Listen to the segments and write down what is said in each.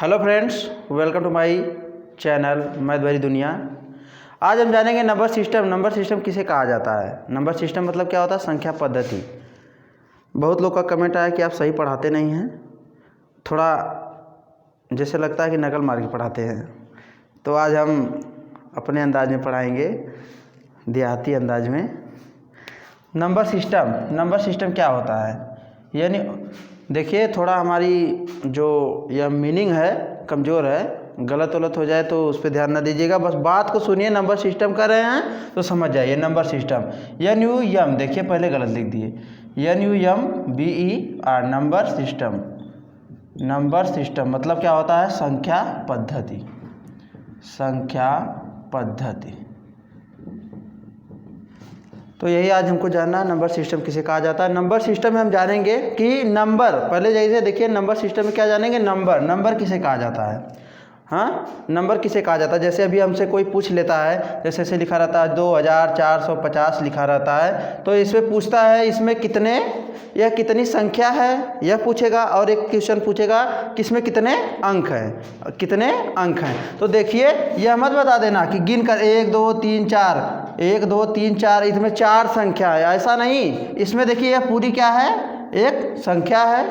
Hello friends, welcome to my channel math भरी दुनिया। आज हम जानेंगे नंबर सिस्टम। नंबर सिस्टम किसे कहा जाता है? नंबर सिस्टम मतलब क्या होता है? संख्या पद्धति। बहुत लोग का कमेंट आया कि आप सही पढ़ाते नहीं हैं, थोड़ा जैसे लगता है कि नकल मार के पढ़ाते हैं। तो आज हम अपने अंदाज में पढ़ाएंगे, देहाती अंदाज में। नंबर सिस्टम क्या होता है? यानी देखिए, थोड़ा हमारी जो यह मीनिंग है कमज़ोर है, गलत वलत हो जाए तो उस पर ध्यान ना दीजिएगा, बस बात को सुनिए। नंबर सिस्टम कर रहे हैं तो समझ जाइए। नंबर सिस्टम NUM, देखिए पहले गलत लिख दिए, NUMBER, नंबर सिस्टम मतलब क्या होता है? संख्या पद्धति। तो यही आज हमको जानना है, नंबर सिस्टम किसे कहा जाता है। नंबर सिस्टम में हम जानेंगे कि नंबर, पहले जैसे देखिए नंबर सिस्टम में क्या जानेंगे, नंबर किसे कहा जाता है। हाँ, नंबर किसे कहा जाता है? जैसे अभी हमसे कोई पूछ लेता है, जैसे ऐसे लिखा रहता है 2450 लिखा रहता है, तो इसमें पूछता है इसमें कितने या कितनी संख्या है, यह पूछेगा। और एक क्वेश्चन पूछेगा किसमें कितने अंक हैं, तो देखिए यह मत बता देना कि गिन कर 1 2 3 4 इसमें 4 संख्या है, ऐसा नहीं। इसमें देखिए यह पूरी क्या है? एक संख्या है।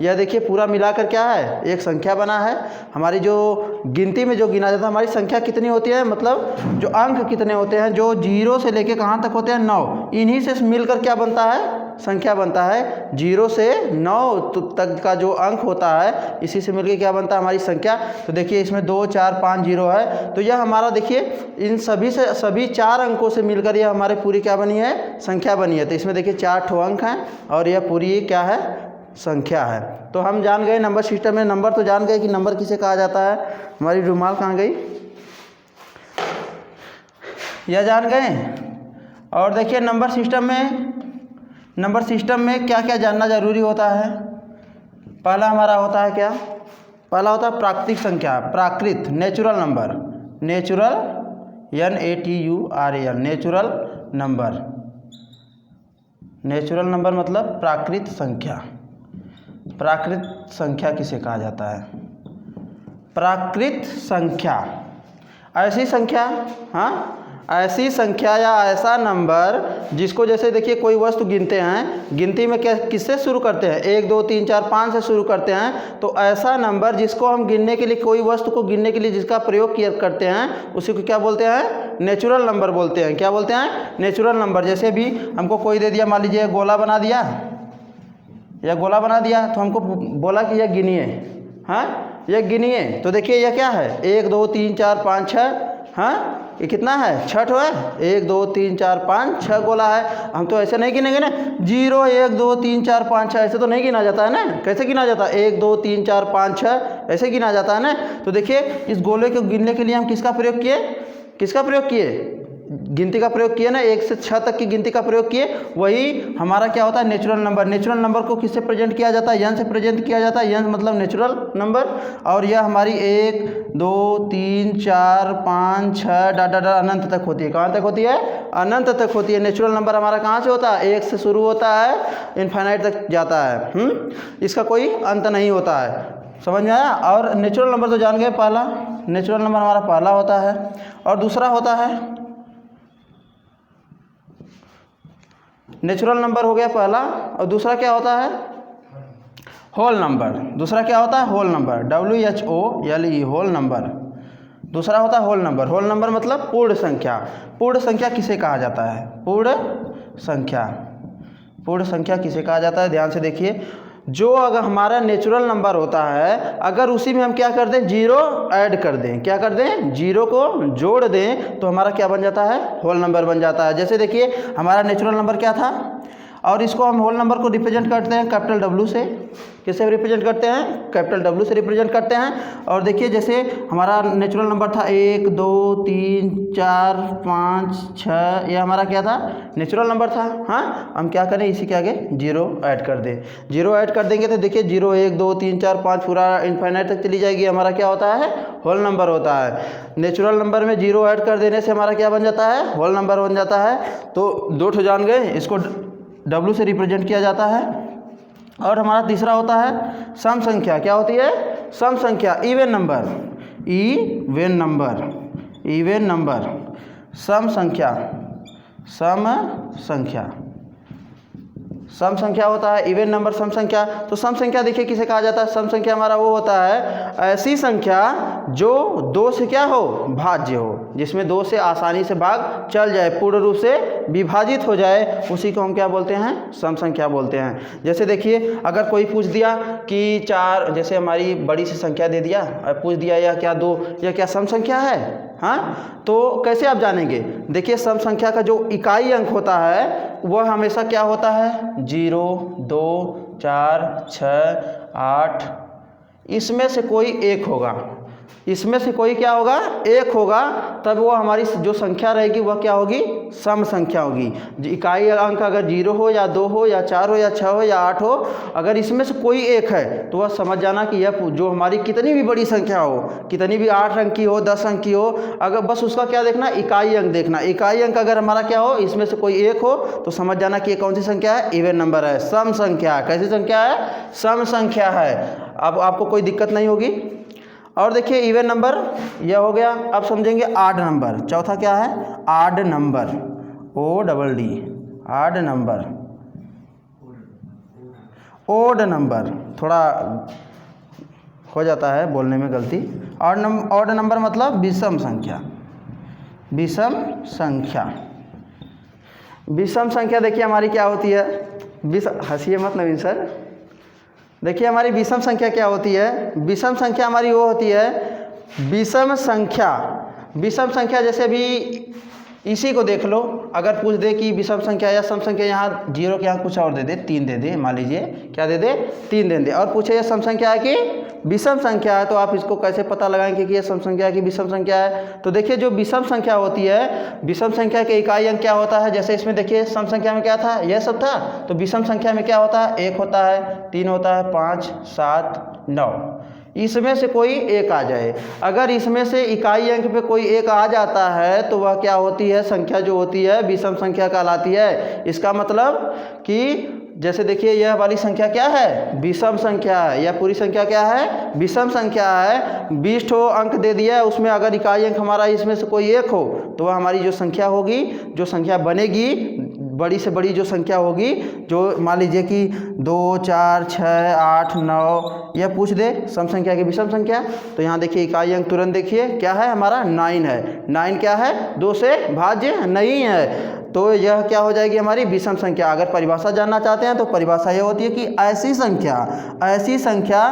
यह देखिए पूरा मिलाकर क्या है? एक संख्या बना है। हमारी जो गिनती में जो गिना जाता है, हमारी संख्या कितनी होती है, मतलब जो अंक कितने होते हैं, जो 0 से लेके कहाँ तक होते हैं? 9। इन्हीं से मिलकर क्या बनता है? संख्या बनता है। 0 से 9 तक का जो अंक होता है, इसी से मिलकर क्या बनता है? हमारी संख्या। तो देखिए इसमें 2 4 5 0 है, तो यह हमारा देखिए इन सभी 4 अंकों से मिलकर यह हमारे पूरी क्या बनी है? संख्या बनी है। तो इसमें देखिए 4 ठो अंक हैं और यह पूरी क्या है? संख्या है। तो हम जान गए नंबर सिस्टम में, नंबर तो जान गए कि नंबर किसे कहा जाता है। हमारी रुमाल कहाँ गई? यह जान गए। और देखिए नंबर सिस्टम में क्या क्या जानना जरूरी होता है। पहला हमारा होता है क्या? पहला होता है प्राकृतिक संख्या, natural number, NATURAL, natural number मतलब प्राकृत संख्या किसे कहा जाता है? प्राकृत संख्या ऐसी संख्या या ऐसा नंबर जिसको, जैसे देखिए कोई वस्तु गिनते हैं, गिनती में क्या किससे शुरू करते हैं? 1 2 3 4 5 से शुरू करते हैं। तो ऐसा नंबर जिसको हम गिनने के लिए, कोई वस्तु को गिनने के लिए जिसका प्रयोग करते हैं, उसी को क्या बोलते हैं? नेचुरल नंबर बोलते हैं। क्या बोलते हैं? Natural number. जैसे भी हमको कोई दे दिया, मान लीजिए गोला बना दिया, तो हमको बोला कि यह गिनिए। हाँ, यह गिनिए। तो देखिए यह क्या है? 1 2 3 4 5 6। हाँ, ये कितना है? 6 है। 1 2 3 4 5 6 गोला है। हम तो ऐसे नहीं गिनेंगे ना, 0 1 2 3 4 5 6, ऐसे तो नहीं गिना जाता है ना। कैसे गिना जाता है? 1 2 3 4 5 6 ऐसे गिना जाता है ना। तो देखिए इस गोले को गिनने के लिए हम किसका प्रयोग किए? गिनती का प्रयोग किए ना, 1 से 6 तक की गिनती का प्रयोग किए। वही हमारा क्या होता है? नेचुरल नंबर को किससे प्रेजेंट किया जाता है? n से प्रेजेंट किया जाता है। n मतलब नेचुरल नंबर। और यह हमारी 1 2 3 4 5 6 डा अनंत तक होती है। कहाँ तक होती है? अनंत तक होती है। नेचुरल नंबर हमारा कहाँ से होता है? 1 से शुरू होता है, इनफाइनाइट तक जाता है। इसका कोई अंत नहीं होता है। समझ में आया? और नेचुरल नंबर तो जान गए, पहला नेचुरल नंबर हमारा पहला होता है। और दूसरा होता है, नेचुरल नंबर हो गया पहला। और दूसरा क्या होता है? Whole number. दूसरा क्या होता है? Whole number, WHOLE, whole number. दूसरा होता है होल नंबर मतलब पूर्ण संख्या किसे कहा जाता है? पूर्ण संख्या किसे कहा जाता है? ध्यान से देखिए, जो अगर हमारा नेचुरल नंबर होता है, अगर उसी में हम क्या कर दें? 0 ऐड कर दें। क्या कर दें? 0 को जोड़ दें, तो हमारा क्या बन जाता है? होल नंबर बन जाता है। जैसे देखिए हमारा नेचुरल नंबर क्या था, और इसको हम होल नंबर को रिप्रेजेंट करते हैं कैपिटल W से। किससे रिप्रेजेंट करते हैं? कैपिटल W से रिप्रेजेंट करते हैं। और देखिए जैसे हमारा नेचुरल नंबर था 1 2 3 4 5 6, ये हमारा क्या था? नेचुरल नंबर था। हाँ, हम क्या करें? इसी के आगे 0 ऐड कर दें। 0 ऐड कर देंगे तो देखिए 0 1 2 3 4 5 पूरा इनफाइनाइट तक चली जाएगी। हमारा क्या होता है? होल नंबर होता है। नेचुरल नंबर में 0 ऐड कर देने से हमारा क्या बन जाता है? होल नंबर बन जाता है। तो 2 ठो जान गए, इसको W से रिप्रेजेंट किया जाता है। और हमारा तीसरा होता है सम संख्या। क्या होती है? सम संख्या, even number, even number, even number, सम संख्या, सम संख्या, सम संख्या होता है इवन नंबर सम संख्या। तो सम संख्या देखिए किसे कहा जाता है, सम संख्या हमारा वो होता है ऐसी संख्या जो 2 से क्या हो, भाज्य हो, जिसमें 2 से आसानी से भाग चल जाए, पूर्ण रूप से विभाजित हो जाए, उसी को हम क्या बोलते हैं, सम संख्या बोलते हैं। जैसे देखिए अगर कोई पूछ दिया कि 4, जैसे हमारी बड़ी सी संख्या दे दिया और पूछ दिया यह क्या 2, यह क्या सम संख्या है, हाँ, तो कैसे आप जानेंगे, देखिए सम संख्या का जो इकाई अंक होता है वह हमेशा क्या होता है, 0, 2, 4, 6, 8, इसमें से कोई एक होगा, इसमें से कोई क्या होगा, एक होगा, तब वो हमारी जो संख्या रहेगी वह क्या होगी, सम संख्या होगी। इकाई अंक अगर 0 हो या 2 हो या 4 हो या 6 हो या 8 हो, अगर इसमें से कोई एक है तो वह समझ जाना कि यह जो हमारी कितनी भी बड़ी संख्या हो, कितनी भी 8 अंक की हो, 10 अंक की हो, अगर बस उसका क्या देखना, इकाई अंक देखना, इकाई अंक अगर हमारा क्या हो, इसमें से कोई एक हो, तो समझ जाना कि ये कौन सी संख्या है, इवन नंबर है, सम संख्या है। कैसी संख्या है, सम संख्या है। अब आपको कोई दिक्कत नहीं होगी। और देखिए इवन नंबर यह हो गया। अब समझेंगे आड नंबर, चौथा क्या है, आड नंबर, ODD, आड नंबर, ओड नंबर, थोड़ा हो जाता है बोलने में गलती। ऑड नंबर मतलब विषम संख्या, विषम संख्या, विषम संख्या देखिए हमारी क्या होती है, हंसिए मत नवीन सर, देखिए हमारी विषम संख्या क्या होती है, विषम संख्या हमारी वो होती है, विषम संख्या, विषम संख्या जैसे भी इसी को देख लो, अगर पूछ दे कि विषम संख्या या सम संख्या, यहाँ 0 के यहाँ कुछ और दे दे, 3 दे दे, मान लीजिए क्या दे दे, 3 दे दे, और पूछे ये सम संख्या है कि विषम संख्या है, तो आप इसको कैसे पता लगाएंगे कि ये सम संख्या है कि विषम संख्या है। तो देखिए जो विषम संख्या होती है, विषम संख्या के इकाई अंक क्या होता है, जैसे इसमें देखिए सम संख्या में क्या था, यह सब था, तो विषम संख्या में क्या होता है, 1 होता है, 3 होता है, 5, 7, 9, इसमें से कोई एक आ जाए। अगर इसमें से इकाई अंक पे कोई एक आ जाता है तो वह क्या होती है, संख्या जो होती है विषम संख्या कहलाती है। इसका मतलब कि जैसे देखिए यह वाली संख्या क्या है, विषम संख्या है, यह पूरी संख्या क्या है, विषम संख्या है। 20 ठो अंक दे दिया है, उसमें अगर इकाई अंक हमारा इसमें से कोई एक हो तो वह हमारी जो संख्या होगी, जो संख्या बनेगी, बड़ी से बड़ी जो संख्या होगी, जो मान लीजिए कि 2, 4, 6, 8, 9, यह पूछ दे सम संख्या की विषम संख्या, तो यहाँ देखिए इकाई अंक तुरंत देखिए क्या है, हमारा 9 है। 9 क्या है, 2 से भाज्य नहीं है, तो यह क्या हो जाएगी हमारी विषम संख्या। अगर परिभाषा जानना चाहते हैं तो परिभाषा यह होती है कि ऐसी संख्या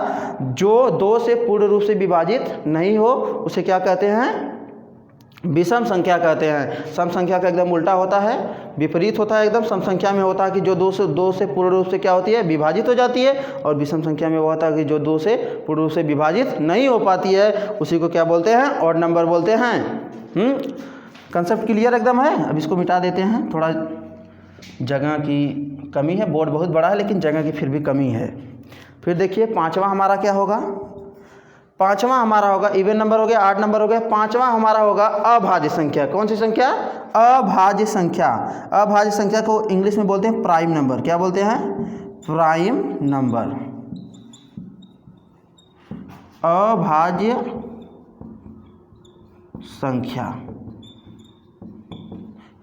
जो 2 से पूर्ण रूप से विभाजित नहीं हो, उसे क्या कहते हैं, विषम संख्या कहते हैं। सम संख्या का एकदम उल्टा होता है, विपरीत होता है एकदम। सम संख्या में होता है कि जो 2 से पूर्ण रूप से क्या होती है, विभाजित हो जाती है, और विषम संख्या में वो होता है कि जो 2 से पूर्ण रूप से विभाजित नहीं हो पाती है, उसी को क्या बोलते हैं, ऑड नंबर बोलते हैं। कंसेप्ट क्लियर एकदम है। अब इसको मिटा देते हैं, थोड़ा जगह की कमी है, बोर्ड बहुत बड़ा है लेकिन जगह की फिर भी कमी है। फिर देखिए पांचवा हमारा क्या होगा, पांचवा हमारा होगा, इवन नंबर हो गया, 8 नंबर हो गया, पांचवा हमारा होगा अभाज्य संख्या। कौन सी संख्या, अभाज्य संख्या। अभाज्य संख्या को इंग्लिश में बोलते हैं प्राइम नंबर। क्या बोलते हैं, प्राइम नंबर। अभाज्य संख्या,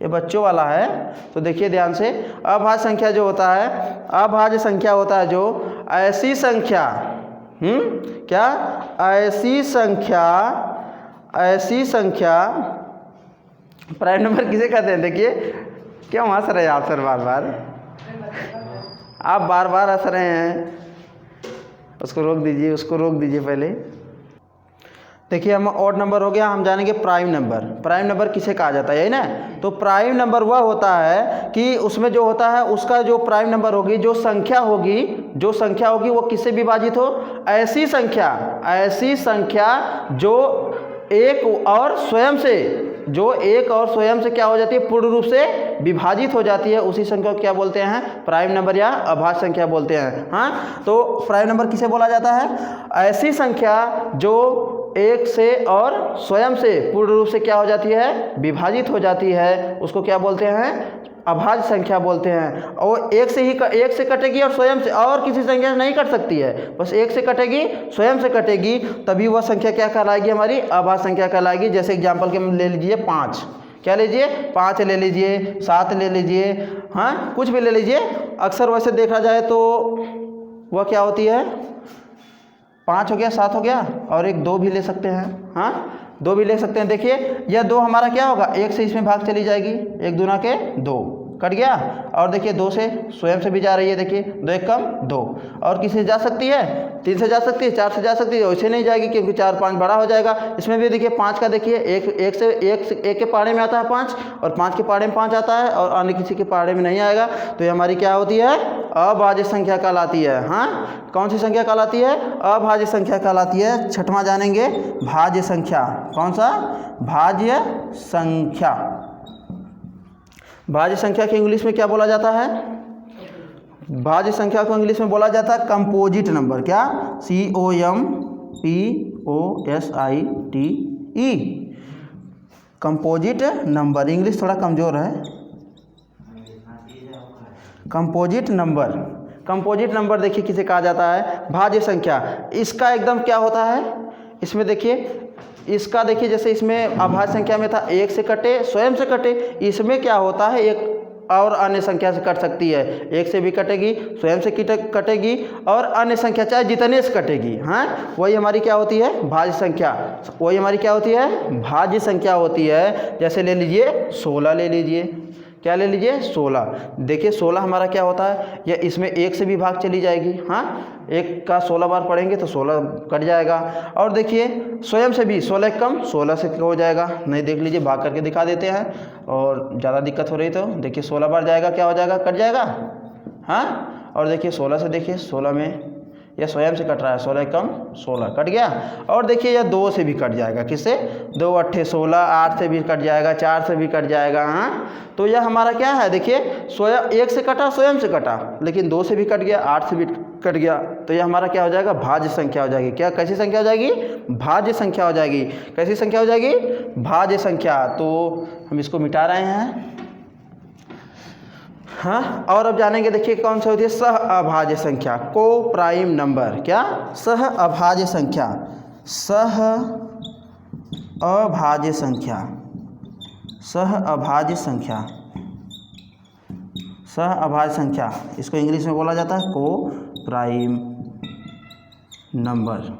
ये बच्चों वाला है, तो देखिए ध्यान से। अभाज्य संख्या जो होता है, अभाज्य संख्या होता है जो ऐसी संख्या, क्या, ऐसी संख्या प्राइम नंबर किसे कहते हैं। देखिए क्यों हंस रहे हैं आप सर, बार बार हंस रहे हैं, उसको रोक दीजिए पहले। देखिए हम ऑड नंबर हो गया, हम जानेंगे प्राइम नंबर। प्राइम नंबर किसे कहा जाता है, यही ना। तो प्राइम नंबर वह होता है कि उसमें जो होता है, उसका जो प्राइम नंबर होगी, जो संख्या होगी वो किससे विभाजित हो, ऐसी संख्या जो एक और स्वयं से क्या हो जाती है, पूर्ण रूप से विभाजित हो जाती है, उसी संख्या को क्या बोलते हैं, प्राइम नंबर या अभाज्य संख्या बोलते हैं। हाँ, तो प्राइम नंबर किसे बोला जाता है, ऐसी संख्या जो एक से और स्वयं से पूर्ण रूप से क्या हो जाती है, विभाजित हो जाती है, उसको क्या बोलते हैं, अभाज्य संख्या बोलते हैं। और एक से कटेगी और स्वयं से, और किसी संख्या से नहीं कट सकती है, बस एक से कटेगी, स्वयं से कटेगी, तभी वह संख्या क्या कहलाएगी, हमारी अभाज्य संख्या कहलाएगी। जैसे एग्जाम्पल के ले लीजिए 5, क्या लीजिए 5 ले लीजिए, 7 ले लीजिए, हाँ कुछ भी ले लीजिए। अक्सर वैसे देखा जाए तो वह क्या होती है, 5 हो गया, 7 हो गया, और एक 2 भी ले सकते हैं, हाँ 2 भी ले सकते हैं। देखिए यह 2 हमारा क्या होगा, 1 से इसमें भाग चली जाएगी, 1 दूना के 2 कट गया। और देखिए 2 से स्वयं से भी जा रही है, देखिए 2 एक कम 2, और किसी से जा सकती है, 3 से जा सकती है, 4 से जा सकती है, वैसे नहीं जाएगी क्योंकि 4 5 बड़ा हो जाएगा। इसमें भी देखिए 5 का देखिए एक के पहाड़े में आता है 5, और 5 के पहाड़े में 5 आता है, और अन्य किसी के पहाड़े में नहीं आएगा। तो ये हमारी क्या होती है, अभाज्य संख्या कहलाती है। हाँ कौन सी संख्या कहलाती है, अभाज्य संख्या कहलाती है। छठवां जानेंगे भाज्य संख्या। कौन सा, भाज्य संख्या। भाज्य संख्या को इंग्लिश में क्या बोला जाता है, भाज्य संख्या को इंग्लिश में बोला जाता है कंपोजिट नंबर। क्या, COMPOSITE, कंपोजिट नंबर। इंग्लिश थोड़ा कमज़ोर है। कंपोजिट नंबर, कंपोजिट नंबर देखिए किसे कहा जाता है, भाज्य संख्या। इसका एकदम क्या होता है, इसमें देखिए इसका देखिए जैसे इसमें अभाज्य संख्या में था 1 से कटे, स्वयं से कटे, इसमें क्या होता है एक और अन्य संख्या से कट सकती है, 1 से भी कटेगी, स्वयं से कटेगी, और अन्य संख्या चाहे जितने से कटेगी। हाँ वही हमारी क्या होती है, भाज्य संख्या। वही हमारी क्या होती है, भाज्य संख्या होती है। जैसे ले लीजिए 16 ले लीजिए, क्या ले लीजिए 16। देखिए 16 हमारा क्या होता है, या इसमें 1 से भी भाग चली जाएगी, हाँ 1 का 16 बार पढ़ेंगे तो 16 कट जाएगा। और देखिए स्वयं से भी 16 कम 16 से हो जाएगा, नहीं देख लीजिए भाग करके दिखा देते हैं, और ज़्यादा दिक्कत हो रही तो देखिए 16 बार जाएगा, क्या हो जाएगा, कट जाएगा। हाँ और देखिए 16 से, देखिए 16 में यह स्वयं से कट रहा है, 16 कम 16 कट गया। और देखिए यह 2 से भी कट जाएगा, किससे, 2 8 16, 8 से भी कट जाएगा, 4 से भी कट जाएगा। हाँ तो यह हमारा क्या है, देखिए स्वयं 1 से कटा, स्वयं से कटा, लेकिन 2 से भी कट गया, 8 से भी कट गया, तो यह हमारा क्या हो जाएगा, भाज्य संख्या हो जाएगी। क्या, कैसी संख्या हो जाएगी, भाज्य संख्या हो जाएगी। कैसी संख्या हो जाएगी, भाज्य संख्या। तो हम इसको मिटा रहे हैं। हाँ और अब जानेंगे देखिए कौन सी होती है, सह अभाज्य संख्या, को प्राइम नंबर। क्या, सह अभाज्य संख्या, सह अभाज्य संख्या, सह अभाज्य संख्या, सह अभाज्य संख्या, इसको इंग्लिश में बोला जाता है को प्राइम नंबर,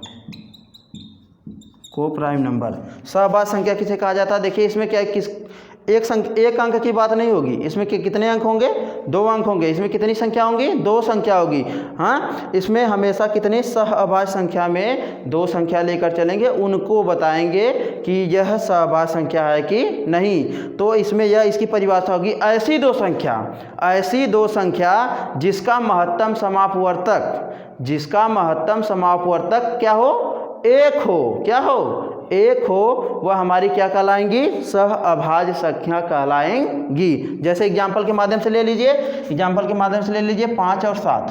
को प्राइम नंबर। सहअभाज्य संख्या किसे कहा जाता है, देखिए इसमें क्या एक अंक की बात नहीं होगी, इसमें कितने अंक होंगे, 2 अंक होंगे। इसमें कितनी संख्या होंगी, 2 संख्या होगी। हाँ इसमें हमेशा कितनी सहअभाज्य संख्या में 2 संख्या लेकर चलेंगे, उनको बताएंगे कि यह सहअभाज्य संख्या है कि नहीं। तो इसमें यह इसकी परिभाषा होगी, ऐसी 2 संख्या, ऐसी 2 संख्या जिसका महत्तम समापवर्तक, जिसका महत्तम समापवर्तक क्या हो, 1 हो। क्या हो, 1 हो, वह हमारी क्या कहलाएंगी, सहअभाज्य संख्या कहलाएंगी। जैसे एग्जाम्पल के माध्यम से ले लीजिए, एग्जाम्पल के माध्यम से ले लीजिए 5 और 7,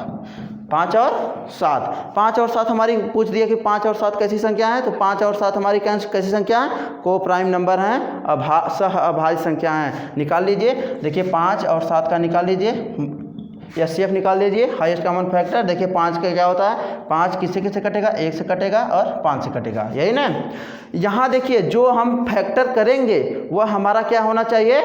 5 और 7, 5 और 7 हमारी पूछ दिया कि 5 और 7 कैसी संख्या है, तो 5 और 7 हमारी कैसी संख्या है, को प्राइम नंबर हैं, सहअभाज्य संख्या हैं। निकाल लीजिए, देखिए 5 और 7 का निकाल लीजिए, HCF निकाल लीजिए, हाईएस्ट कॉमन फैक्टर। देखिए 5 का क्या होता है, 5 किससे किससे कटेगा, 1 से कटेगा और 5 से कटेगा, यही ना। यहाँ देखिए जो हम फैक्टर करेंगे वह हमारा क्या होना चाहिए,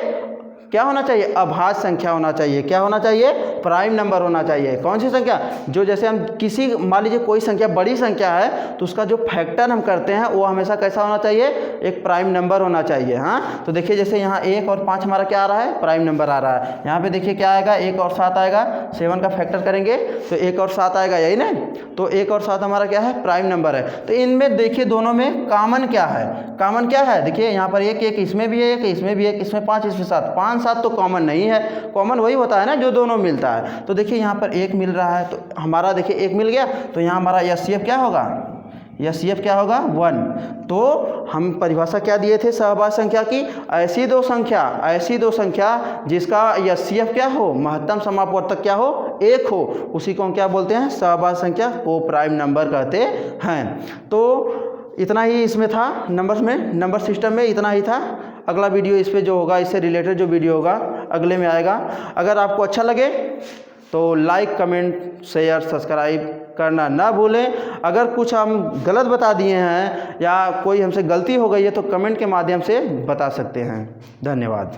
क्या होना चाहिए, अभाज्य संख्या होना चाहिए। क्या होना चाहिए, प्राइम नंबर होना चाहिए। कौन सी संख्या, जो जैसे हम किसी, मान लीजिए कोई संख्या बड़ी संख्या है तो उसका जो फैक्टर हम करते हैं वो हमेशा कैसा होना चाहिए, एक प्राइम नंबर होना चाहिए। हाँ तो देखिए जैसे यहाँ 1 और 5 हमारा क्या आ रहा है, प्राइम नंबर आ रहा है। यहाँ पे देखिए क्या आएगा, 1 और 7 आएगा, 7 का फैक्टर करेंगे तो 1 और 7 आएगा, यही ना। तो 1 और 7 हमारा क्या है, प्राइम नंबर है। तो इनमें देखिए दोनों में कॉमन क्या है, कॉमन क्या है, देखिए यहाँ पर 1 1, इसमें भी 1, इसमें भी 1, इसमें 5, इसमें 7, 5 7 तो कॉमन नहीं है। कॉमन वही होता है ना जो दोनों मिलता है। तो देखिए यहाँ पर 1 मिल रहा है, तो हमारा देखिए 1 मिल गया, तो यहाँ हमारा HCF क्या होगा, HCF क्या होगा, 1। तो हम परिभाषा क्या दिए थे सहअभाज्य संख्या की, ऐसी 2 संख्या, ऐसी 2 संख्या जिसका HCF क्या हो, महत्तम समापवर्तक क्या हो, 1 हो, उसी को हम क्या बोलते हैं, सहअभाज्य संख्या, को प्राइम नंबर कहते हैं। तो इतना ही इसमें था, नंबर्स में, नंबर सिस्टम में इतना ही था। अगला वीडियो इस पे जो होगा, इससे रिलेटेड जो वीडियो होगा अगले में आएगा। अगर आपको अच्छा लगे तो लाइक, कमेंट, शेयर, सब्सक्राइब करना ना भूलें। अगर कुछ हम गलत बता दिए हैं या कोई हमसे गलती हो गई है तो कमेंट के माध्यम से बता सकते हैं। धन्यवाद।